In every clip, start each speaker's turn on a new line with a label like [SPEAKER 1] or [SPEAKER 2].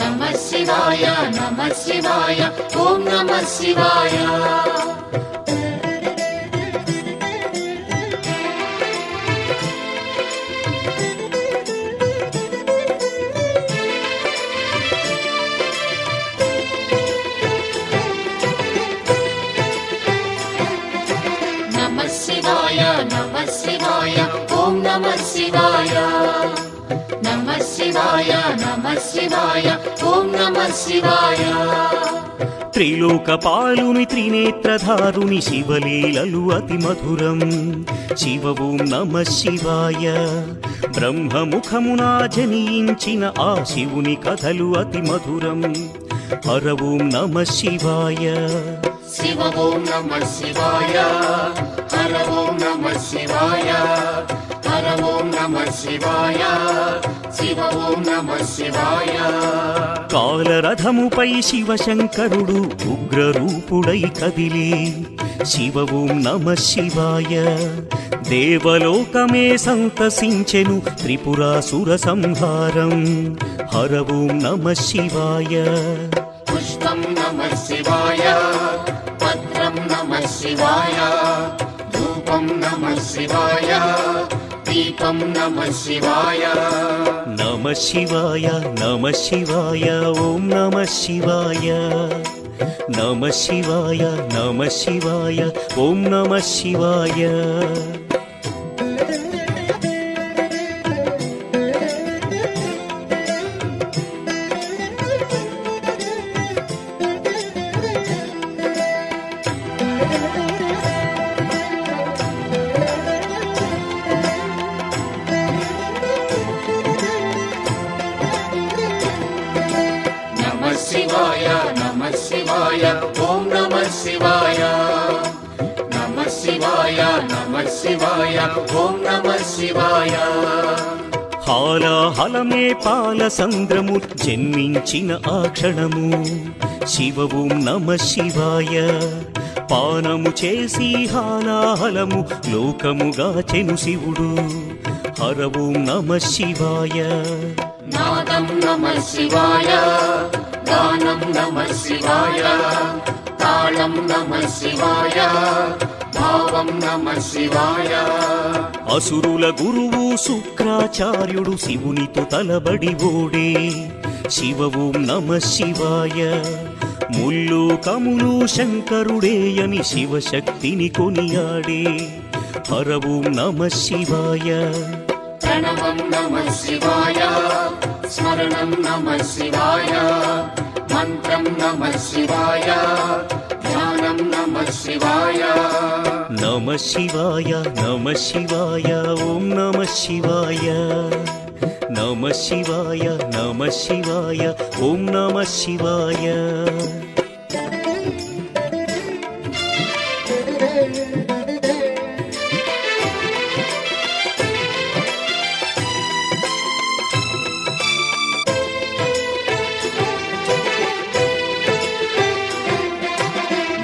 [SPEAKER 1] नमः शिवाय नमः शिवाय ॐ नमः शिवाय। नमः शिवाय नमः शिवाय ॐ नमः शिवाय। नमः शिवाय नमः शिवाय ॐ नमः शिवाय।
[SPEAKER 2] త్రిలోకపాలుని త్రినేత్రధారుని శివలీలలు అతి మధురం శివ ఓం నమః శివాయ। బ్రహ్మముఖమున జనించిన ఆ శివుని కథలు అతి మధురం హర ఓం నమః శివాయ।
[SPEAKER 1] शिव ॐ नमः शिवाय हर ॐ नमः शिवाय हर ॐ नमः शिवाय शिव ॐ नमः शिवाय।
[SPEAKER 2] కాలరథముపై శివశంకరుడు ఉగ్రరూపుడై కదిలి శివ ఓం నమః శివాయ। దేవలోకమే సంతసించెను త్రిపురాసుర సంహారం హర ఓం నమః శివాయ।
[SPEAKER 1] पुष्पं नमः शिवाय पत्रं नमः शिवाय धूपं नमः शिवाय दीपं नमः शिवाय।
[SPEAKER 2] नमः शिवाय नमः शिवाय ॐ नमः शिवाय। नमः शिवाय नमः शिवाय ॐ नमः शिवाय।
[SPEAKER 1] नमः शिवाय नमः शिवाय ॐ नमः शिवाय। नमः शिवाय नमः शिवाय ॐ नमः शिवाय।
[SPEAKER 2] హాలాహలమే పాలసంద్రము జన్మించిన ఆ క్షణము శివ ఓం నమః శివాయ। పానము చేసి హాలాహలము లోకముగాచెను శివుడు హర ఓం నమః శివాయ।
[SPEAKER 1] नादं नमः शिवाय गानं नमः शिवाय तालं नमः शिवाय भावं नमः शिवाय।
[SPEAKER 2] అసురుల గురువు శుక్రాచార్యుడు శివునితో తలబడి ఓడే శివ ఓం నమః శివాయ। ముల్లోకములు శంకరుడేయని శివశక్తిని కొనియాడే హర ఓం నమః శివాయ।
[SPEAKER 1] प्रणवं नमः शिवाय स्मरणं नमः शिवाय मन्त्रं नमः शिवाय ध्यानं नमः शिवाय।
[SPEAKER 2] नमः शिवाय नमः शिवाय ॐ नमः शिवाय। नमः शिवाय नमः शिवाय ॐ नमः शिवाय।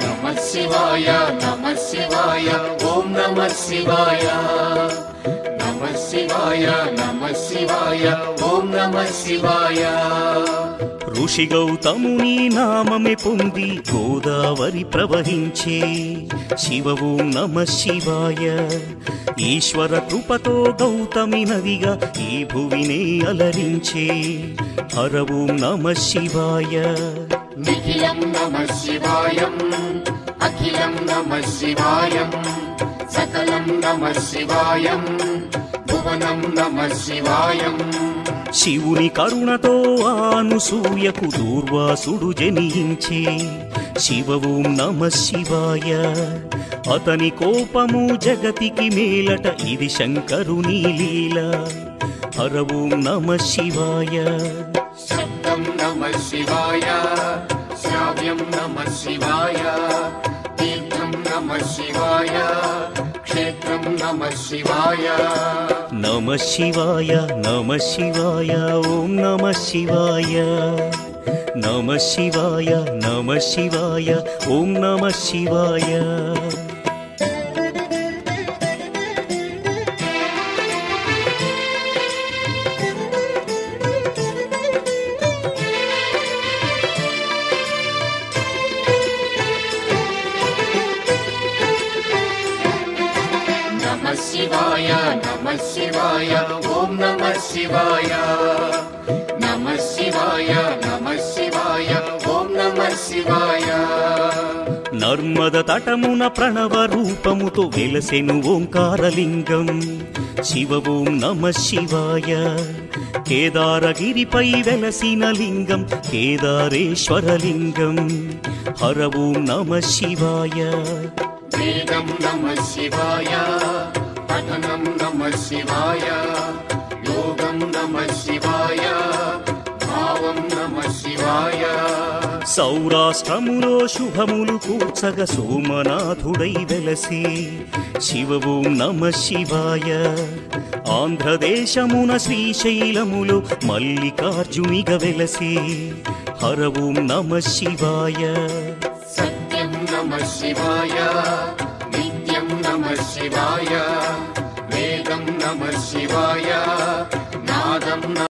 [SPEAKER 1] नमः शिवाय नमः शिवाय ॐ नमः शिवाय। नमः शिवाय नमः शिवाय ॐ नमः शिवाय।
[SPEAKER 2] ఋషి గౌతముని నామమే పొంది గోదావరి ప్రవహించే శివ ఓం నమః శివాయ। ఈశ్వర కృపతో గౌతమి నదిగా ఈ భువినే అలరించే హర ఓం నమః శివాయ।
[SPEAKER 1] निखिलं नमः शिवायं अखिलं नमः शिवायं सकलं नमः शिवायं भुवनं नमः शिवायं।
[SPEAKER 2] శివుని కరుణతో అనసూయకు దూర్వాసుడు జనించే శివ ఓం నమః శివాయ। అతని కోపము జగతికి మేలట ఇది శంకరుని లీల హర ఓం నమః శివాయ।
[SPEAKER 1] शब्दं नमः शिवाय श्राव्यं नमः शिवाय तीर्थं नमः शिवाय क्षेत्रं नमः शिवाय।
[SPEAKER 2] नमः शिवाय नमः शिवाय ॐ नमः शिवाय। नमः शिवाय नमः शिवाय ॐ नमः शिवाय।
[SPEAKER 1] నమః శివాయ ఓం నమః శివాయ నమః శివాయ నమః శివాయ ఓం నమః శివాయ
[SPEAKER 2] నర్మద తటమున ప్రణవ రూపముతో వెలసెను ఓంకారలింగం శివ ఓం నమః శివాయ కేదారగిరిపై వెలసిన లింగం కేదారేశ్వరలింగం హర ఓం నమః శివాయ
[SPEAKER 1] వేదం నమః శివాయ పఠనం నమః శివాయ యోగం నమః శివాయ భావం నమః శివాయ
[SPEAKER 2] సౌరాష్ట్రములో శుభములు కూర్చగ సోమనాథుడై వెలసి శివ ఓం నమః శివాయ ఆంధ్రదేశమున శ్రీశైలములో మల్లికార్జునిగ వెలసి హర ఓం నమః శివాయ
[SPEAKER 1] సత్యం నమః శివాయ నిత్యం నమః శివాయ వేదం నమః శివాయ